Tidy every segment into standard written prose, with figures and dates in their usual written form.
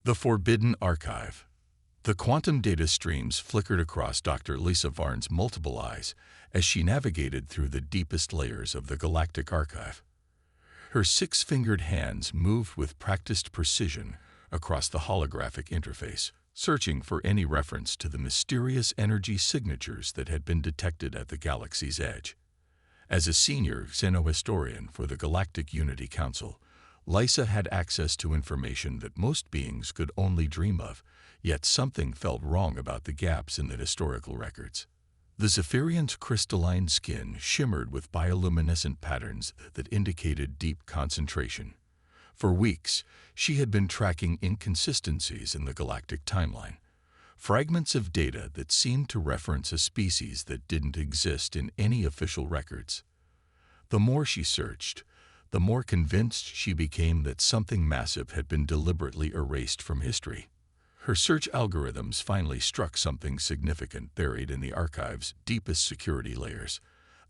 The Forbidden Archive. The quantum data streams flickered across Dr. Lisa Varn's multiple eyes as she navigated through the deepest layers of the Galactic archive. Her six-fingered hands moved with practiced precision across the holographic interface, searching for any reference to the mysterious energy signatures that had been detected at the galaxy's edge. As a senior xenohistorian for the Galactic Unity Council, Lisa had access to information that most beings could only dream of, yet something felt wrong about the gaps in the historical records. The Zephyrian's crystalline skin shimmered with bioluminescent patterns that indicated deep concentration. For weeks, she had been tracking inconsistencies in the galactic timeline, fragments of data that seemed to reference a species that didn't exist in any official records. The more she searched, the more convinced she became that something massive had been deliberately erased from history. Her search algorithms finally struck something significant buried in the archive's deepest security layers: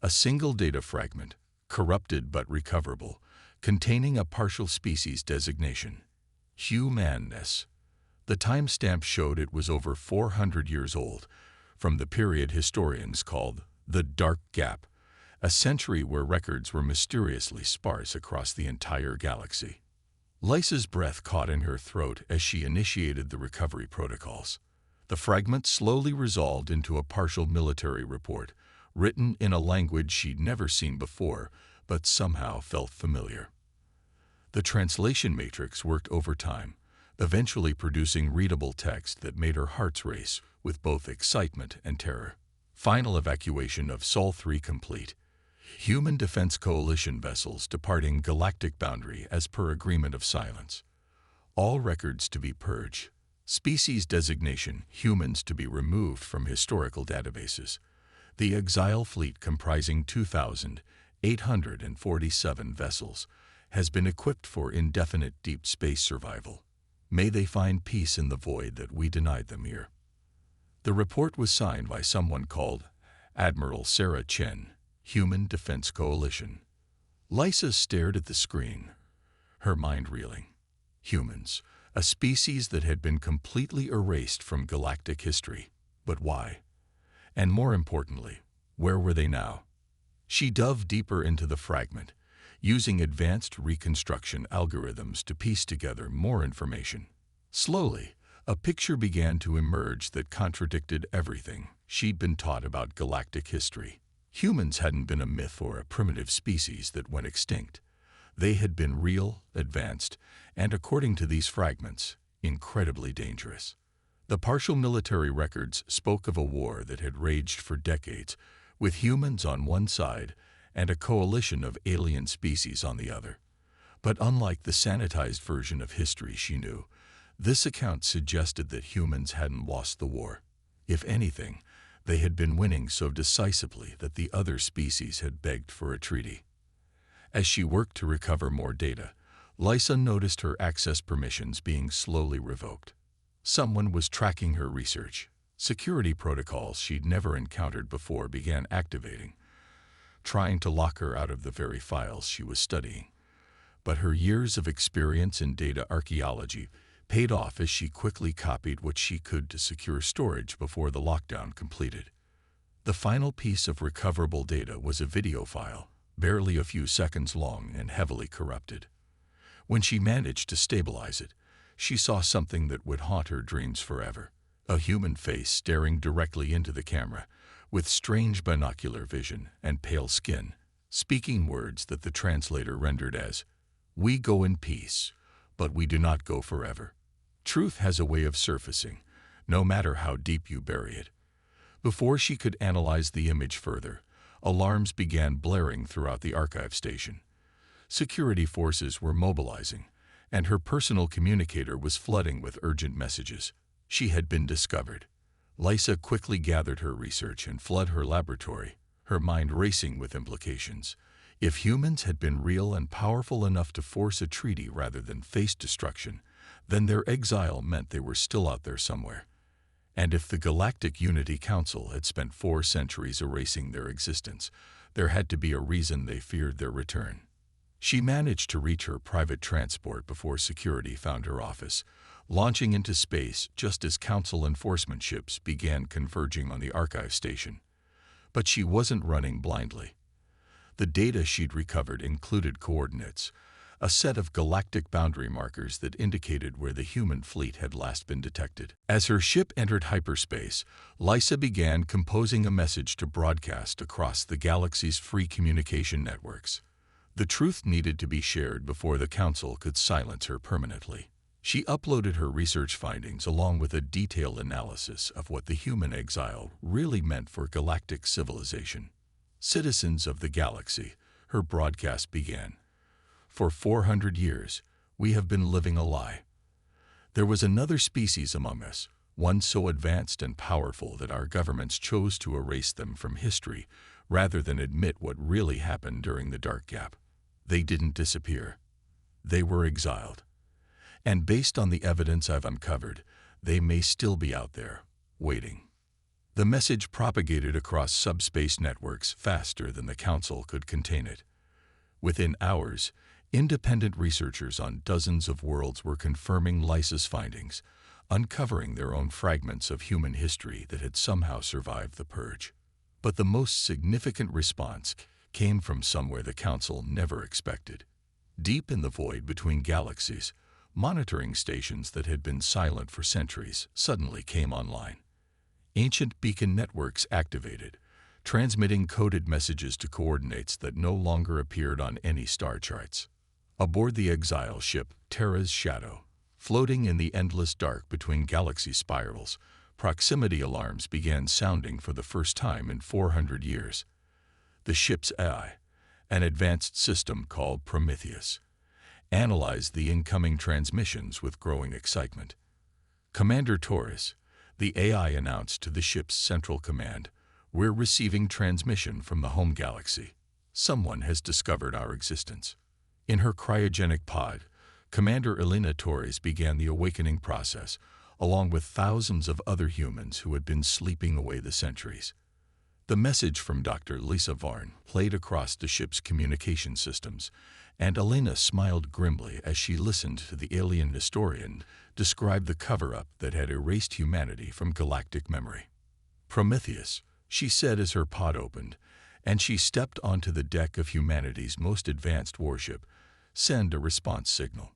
a single data fragment, corrupted but recoverable, containing a partial species designation: humanness. The timestamp showed it was over 400 years old, from the period historians called the Dark Gap, a century where records were mysteriously sparse across the entire galaxy. Lisa's breath caught in her throat as she initiated the recovery protocols. The fragment slowly resolved into a partial military report, written in a language she'd never seen before, but somehow felt familiar. The translation matrix worked overtime, eventually producing readable text that made her heart race with both excitement and terror. Final evacuation of Sol 3 complete. Human Defense Coalition vessels departing galactic boundary as per agreement of silence. All records to be purged. Species designation: humans to be removed from historical databases. The exile fleet, comprising 2,847 vessels, has been equipped for indefinite deep space survival. May they find peace in the void that we denied them here. The report was signed by someone called Admiral Sarah Chen, Human Defense Coalition. Lisa stared at the screen, her mind reeling. Humans, a species that had been completely erased from galactic history. But why? And more importantly, where were they now? She dove deeper into the fragment, using advanced reconstruction algorithms to piece together more information. Slowly, a picture began to emerge that contradicted everything she'd been taught about galactic history. Humans hadn't been a myth or a primitive species that went extinct. They had been real, advanced, and, according to these fragments, incredibly dangerous. The partial military records spoke of a war that had raged for decades, with humans on one side and a coalition of alien species on the other. But unlike the sanitized version of history she knew, this account suggested that humans hadn't lost the war. If anything, they had been winning so decisively that the other species had begged for a treaty. As she worked to recover more data, Lisa noticed her access permissions being slowly revoked. Someone was tracking her research. Security protocols she'd never encountered before began activating, trying to lock her out of the very files she was studying. But her years of experience in data archaeology paid off as she quickly copied what she could to secure storage before the lockdown completed. The final piece of recoverable data was a video file, barely a few seconds long and heavily corrupted. When she managed to stabilize it, she saw something that would haunt her dreams forever: a human face staring directly into the camera, with strange binocular vision and pale skin, speaking words that the translator rendered as, "We go in peace, but we do not go forever." Truth has a way of surfacing, no matter how deep you bury it. Before she could analyze the image further, alarms began blaring throughout the archive station. Security forces were mobilizing, and her personal communicator was flooding with urgent messages. She had been discovered. Lisa quickly gathered her research and fled her laboratory, her mind racing with implications. If humans had been real and powerful enough to force a treaty rather than face destruction, then their exile meant they were still out there somewhere. And if the Galactic Unity Council had spent 4 centuries erasing their existence, there had to be a reason they feared their return. She managed to reach her private transport before security found her office, launching into space just as Council enforcement ships began converging on the archive station. But she wasn't running blindly. The data she'd recovered included coordinates, a set of galactic boundary markers that indicated where the human fleet had last been detected. As her ship entered hyperspace, Lysa began composing a message to broadcast across the galaxy's free communication networks. The truth needed to be shared before the Council could silence her permanently. She uploaded her research findings along with a detailed analysis of what the human exile really meant for galactic civilization. Citizens of the galaxy, her broadcast began. For 400 years, we have been living a lie. There was another species among us, one so advanced and powerful that our governments chose to erase them from history rather than admit what really happened during the Dark Gap. They didn't disappear. They were exiled. And based on the evidence I've uncovered, they may still be out there, waiting. The message propagated across subspace networks faster than the Council could contain it. Within hours, independent researchers on dozens of worlds were confirming Lysa's findings, uncovering their own fragments of human history that had somehow survived the purge. But the most significant response came from somewhere the Council never expected. Deep in the void between galaxies, monitoring stations that had been silent for centuries suddenly came online. Ancient beacon networks activated, transmitting coded messages to coordinates that no longer appeared on any star charts. Aboard the exile ship Terra's Shadow, floating in the endless dark between galaxy spirals, proximity alarms began sounding for the first time in 400 years. The ship's AI, an advanced system called Prometheus, analyzed the incoming transmissions with growing excitement. Commander Torres, the AI announced to the ship's central command, "We're receiving transmission from the home galaxy. Someone has discovered our existence." In her cryogenic pod, Commander Elena Torres began the awakening process, along with thousands of other humans who had been sleeping away the centuries. The message from Dr. Lisa Varn played across the ship's communication systems, and Elena smiled grimly as she listened to the alien historian describe the cover-up that had erased humanity from galactic memory. "Prometheus," she said as her pod opened, and she stepped onto the deck of humanity's most advanced warship, "Send a response signal.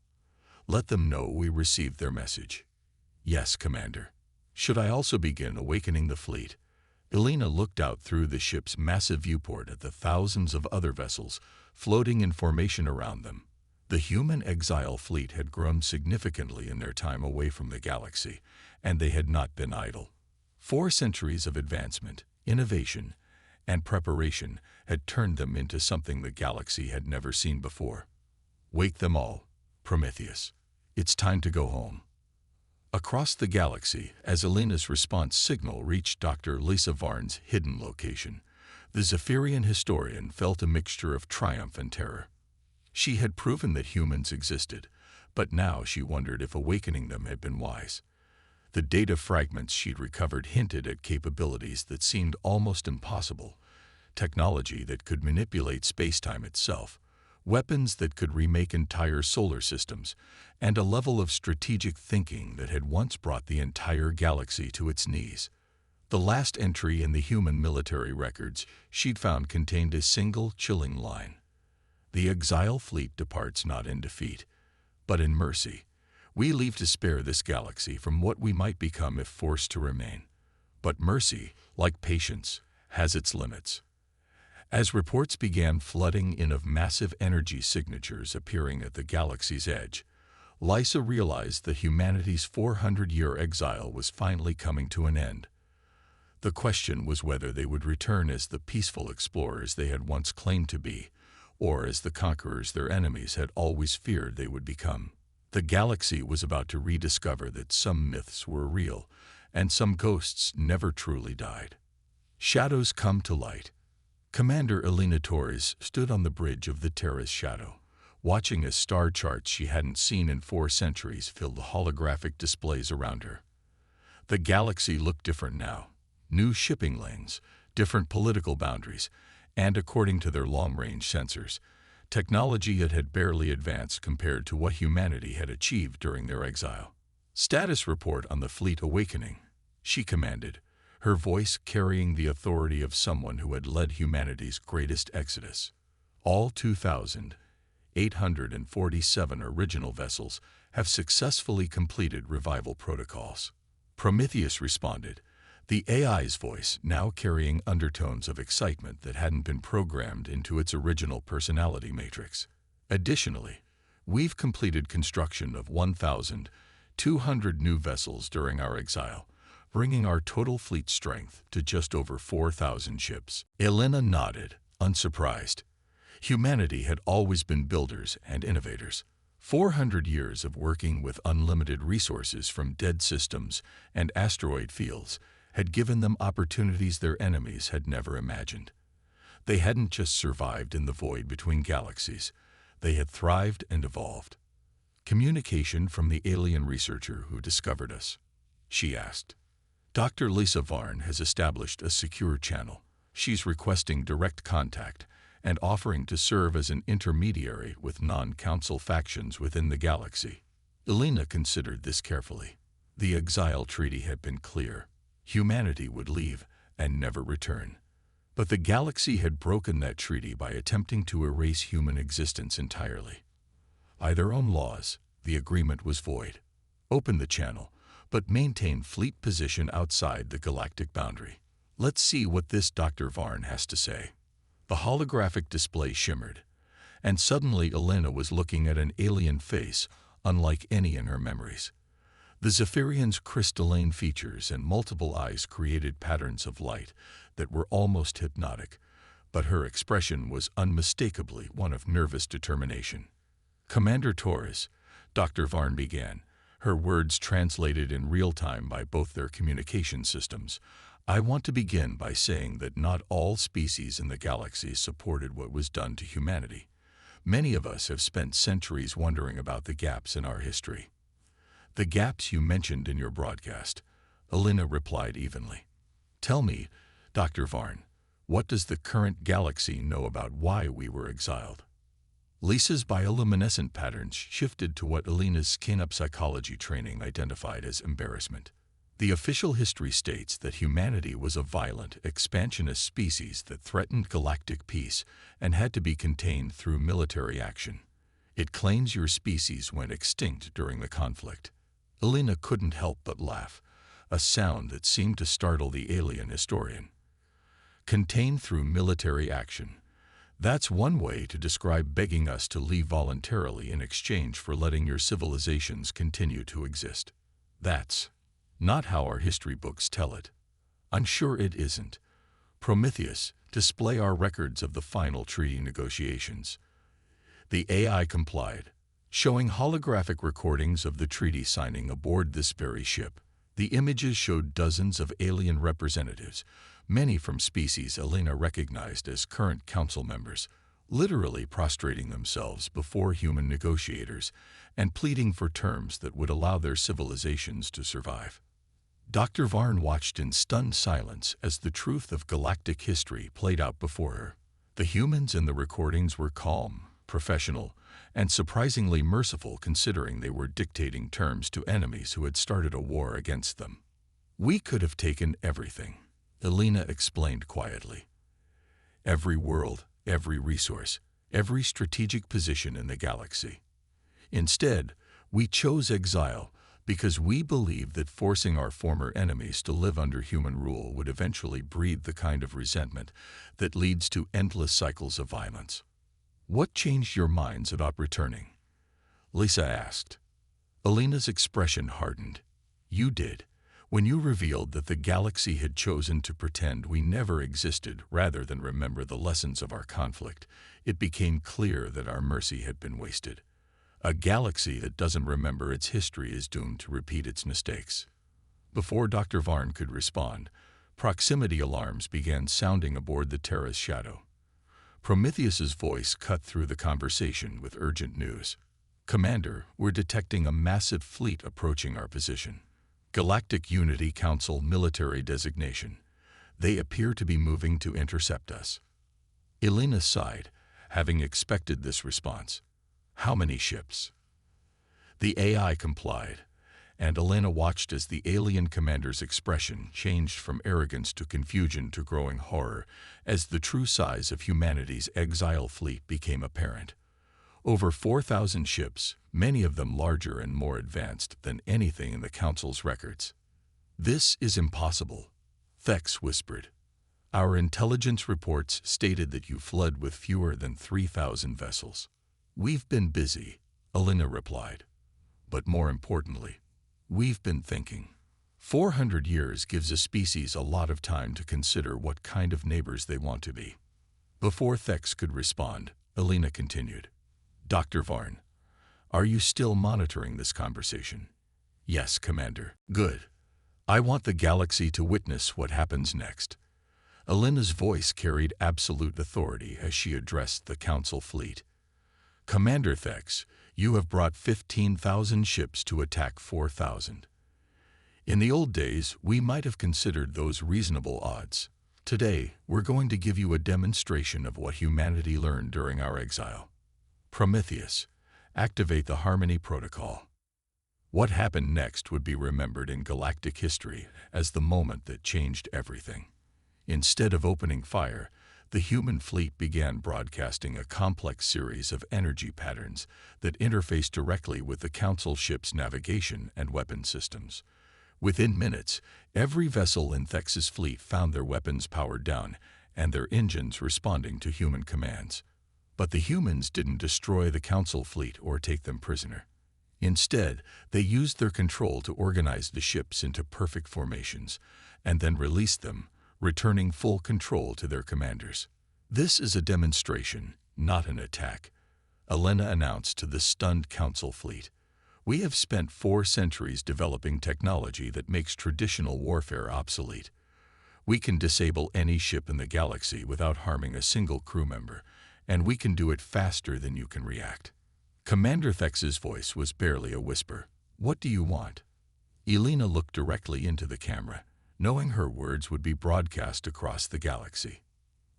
Let them know we received their message." "Yes, Commander." "Should I also begin awakening the fleet?" Elena looked out through the ship's massive viewport at the thousands of other vessels floating in formation around them. The human exile fleet had grown significantly in their time away from the galaxy, and they had not been idle. 4 centuries of advancement, innovation, and preparation had turned them into something the galaxy had never seen before. "Wake them all, Prometheus. It's time to go home." Across the galaxy, as Elena's response signal reached Dr. Lisa Varn's hidden location, the Zephyrian historian felt a mixture of triumph and terror. She had proven that humans existed, but now she wondered if awakening them had been wise. The data fragments she'd recovered hinted at capabilities that seemed almost impossible: technology that could manipulate space-time itself, weapons that could remake entire solar systems, and a level of strategic thinking that had once brought the entire galaxy to its knees. The last entry in the human military records she'd found contained a single chilling line: "The exile fleet departs not in defeat, but in mercy. We leave to spare this galaxy from what we might become if forced to remain. But mercy, like patience, has its limits." As reports began flooding in of massive energy signatures appearing at the galaxy's edge, Lysa realized that humanity's 400-year exile was finally coming to an end. The question was whether they would return as the peaceful explorers they had once claimed to be, or as the conquerors their enemies had always feared they would become. The galaxy was about to rediscover that some myths were real, and some ghosts never truly died. Shadows come to light. Commander Elena Torres stood on the bridge of the Terra's Shadow, watching as star charts she hadn't seen in 4 centuries filled the holographic displays around her. The galaxy looked different now. New shipping lanes, different political boundaries, and according to their long-range sensors, technology that had barely advanced compared to what humanity had achieved during their exile. "Status report on the fleet awakening," she commanded, her voice carrying the authority of someone who had led humanity's greatest exodus. "All 2,847 original vessels have successfully completed revival protocols." Prometheus responded, the AI's voice now carrying undertones of excitement that hadn't been programmed into its original personality matrix. "Additionally, we've completed construction of 1,200 new vessels during our exile, bringing our total fleet strength to just over 4,000 ships." Elena nodded, unsurprised. Humanity had always been builders and innovators. 400 years of working with unlimited resources from dead systems and asteroid fields had given them opportunities their enemies had never imagined. They hadn't just survived in the void between galaxies. They had thrived and evolved. "Communication from the alien researcher who discovered us?" she asked. "Dr. Lisa Varn has established a secure channel. She's requesting direct contact and offering to serve as an intermediary with non-council factions within the galaxy." Elena considered this carefully. The exile treaty had been clear. Humanity would leave and never return. But the galaxy had broken that treaty by attempting to erase human existence entirely. By their own laws, the agreement was void. Open the channel, but maintain fleet position outside the galactic boundary. "Let's see what this Dr. Varn has to say." The holographic display shimmered, and suddenly Elena was looking at an alien face unlike any in her memories. The Zephyrian's crystalline features and multiple eyes created patterns of light that were almost hypnotic, but her expression was unmistakably one of nervous determination. "Commander Torres," Dr. Varn began, her words translated in real time by both their communication systems, "I want to begin by saying that not all species in the galaxy supported what was done to humanity. Many of us have spent centuries wondering about the gaps in our history." "The gaps you mentioned in your broadcast," Elena replied evenly. "Tell me, Dr. Varn, what does the current galaxy know about why we were exiled?" Lisa's bioluminescent patterns shifted to what Elena's skin-up psychology training identified as embarrassment. "The official history states that humanity was a violent, expansionist species that threatened galactic peace and had to be contained through military action. It claims your species went extinct during the conflict." Elena couldn't help but laugh, a sound that seemed to startle the alien historian. "Contained through military action. That's one way to describe begging us to leave voluntarily in exchange for letting your civilizations continue to exist. That's not how our history books tell it." "I'm sure it isn't. Prometheus, display our records of the final treaty negotiations." The AI complied, showing holographic recordings of the treaty signing aboard this very ship. The images showed dozens of alien representatives, many from species Elena recognized as current council members, literally prostrating themselves before human negotiators and pleading for terms that would allow their civilizations to survive. Dr. Varn watched in stunned silence as the truth of galactic history played out before her. The humans in the recordings were calm, professional, and surprisingly merciful considering they were dictating terms to enemies who had started a war against them. "We could have taken everything," Elena explained quietly. "Every world, every resource, every strategic position in the galaxy. Instead, we chose exile because we believed that forcing our former enemies to live under human rule would eventually breed the kind of resentment that leads to endless cycles of violence." "What changed your minds about returning?" Lisa asked. Elena's expression hardened. "You did, when you revealed that the galaxy had chosen to pretend we never existed rather than remember the lessons of our conflict. It became clear that our mercy had been wasted. A galaxy that doesn't remember its history is doomed to repeat its mistakes." Before Dr. Varn could respond, proximity alarms began sounding aboard the Terra's shadow. Prometheus's voice cut through the conversation with urgent news. "Commander, we're detecting a massive fleet approaching our position. Galactic Unity Council military designation. They appear to be moving to intercept us." Elena sighed, having expected this response. "How many ships?" The AI complied, and Elena watched as the alien commander's expression changed from arrogance to confusion to growing horror as the true size of humanity's exile fleet became apparent. Over 4,000 ships, many of them larger and more advanced than anything in the Council's records. "This is impossible," Thex whispered. "Our intelligence reports stated that you fled with fewer than 3,000 vessels." "We've been busy," Elena replied. "But more importantly, we've been thinking." 400 years gives a species a lot of time to consider what kind of neighbors they want to be. Before Thex could respond, Elena continued. "Dr. Varn, are you still monitoring this conversation?" "Yes, Commander." "Good. I want the galaxy to witness what happens next." Elena's voice carried absolute authority as she addressed the Council fleet. "Commander Thex, you have brought 15,000 ships to attack 4,000. In the old days, we might have considered those reasonable odds. Today, we're going to give you a demonstration of what humanity learned during our exile. Prometheus, activate the Harmony Protocol." What happened next would be remembered in galactic history as the moment that changed everything. Instead of opening fire, the human fleet began broadcasting a complex series of energy patterns that interfaced directly with the Council ship's navigation and weapon systems. Within minutes, every vessel in Thex's fleet found their weapons powered down and their engines responding to human commands. But the humans didn't destroy the Council fleet or take them prisoner. Instead, they used their control to organize the ships into perfect formations and then released them, returning full control to their commanders. "This is a demonstration, not an attack," Elena announced to the stunned Council fleet. "We have spent 4 centuries developing technology that makes traditional warfare obsolete. We can disable any ship in the galaxy without harming a single crew member, and we can do it faster than you can react." Commander Thex's voice was barely a whisper. "What do you want?" Elena looked directly into the camera, knowing her words would be broadcast across the galaxy.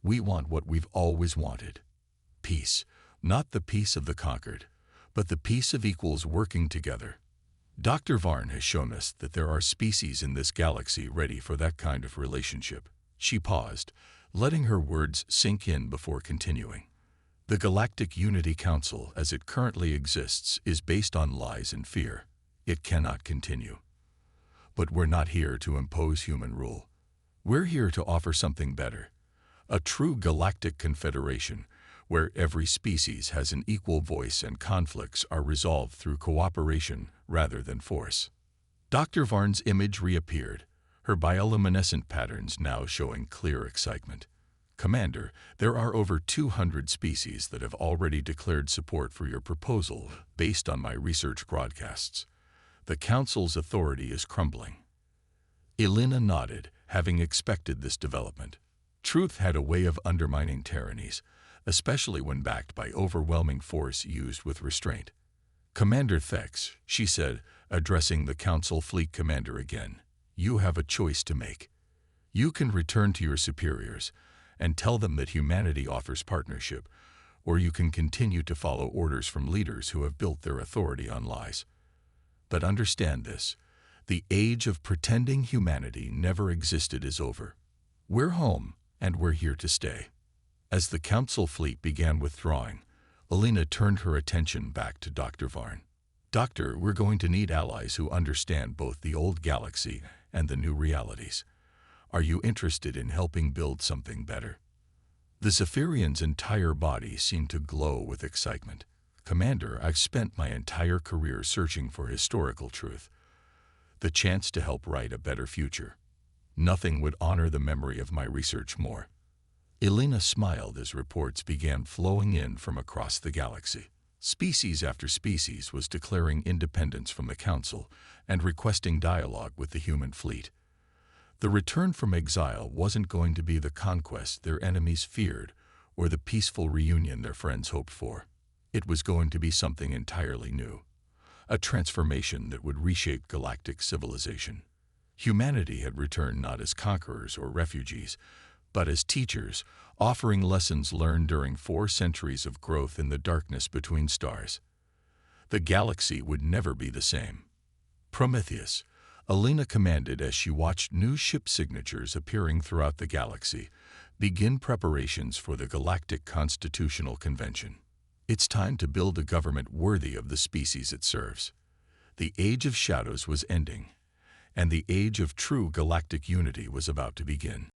"We want what we've always wanted. Peace, not the peace of the conquered, but the peace of equals working together. Dr. Varn has shown us that there are species in this galaxy ready for that kind of relationship." She paused, letting her words sink in before continuing. "The Galactic Unity Council, as it currently exists, is based on lies and fear. It cannot continue. But we're not here to impose human rule. We're here to offer something better. A true galactic confederation, where every species has an equal voice and conflicts are resolved through cooperation rather than force." Dr. Varn's image reappeared, her bioluminescent patterns now showing clear excitement. "Commander, there are over 200 species that have already declared support for your proposal based on my research broadcasts. The Council's authority is crumbling." Elena nodded, having expected this development. Truth had a way of undermining tyrannies, especially when backed by overwhelming force used with restraint. "Commander Thex," she said, addressing the Council fleet commander again, "you have a choice to make. You can return to your superiors and tell them that humanity offers partnership, or you can continue to follow orders from leaders who have built their authority on lies. But understand this, the age of pretending humanity never existed is over. We're home, and we're here to stay." As the Council fleet began withdrawing, Elena turned her attention back to Dr. Varn. "Doctor, we're going to need allies who understand both the old galaxy and the new realities. Are you interested in helping build something better?" The Zephyrian's entire body seemed to glow with excitement. "Commander, I've spent my entire career searching for historical truth. The chance to help write a better future. Nothing would honor the memory of my research more." Elena smiled as reports began flowing in from across the galaxy. Species after species was declaring independence from the Council and requesting dialogue with the human fleet. The return from exile wasn't going to be the conquest their enemies feared or the peaceful reunion their friends hoped for. It was going to be something entirely new, a transformation that would reshape galactic civilization. Humanity had returned not as conquerors or refugees, but as teachers, offering lessons learned during 4 centuries of growth in the darkness between stars. The galaxy would never be the same. Prometheus, Alina commanded as she watched new ship signatures appearing throughout the galaxy, begin preparations for the Galactic Constitutional Convention. It's time to build a government worthy of the species it serves. The Age of Shadows was ending, and the age of true galactic unity was about to begin.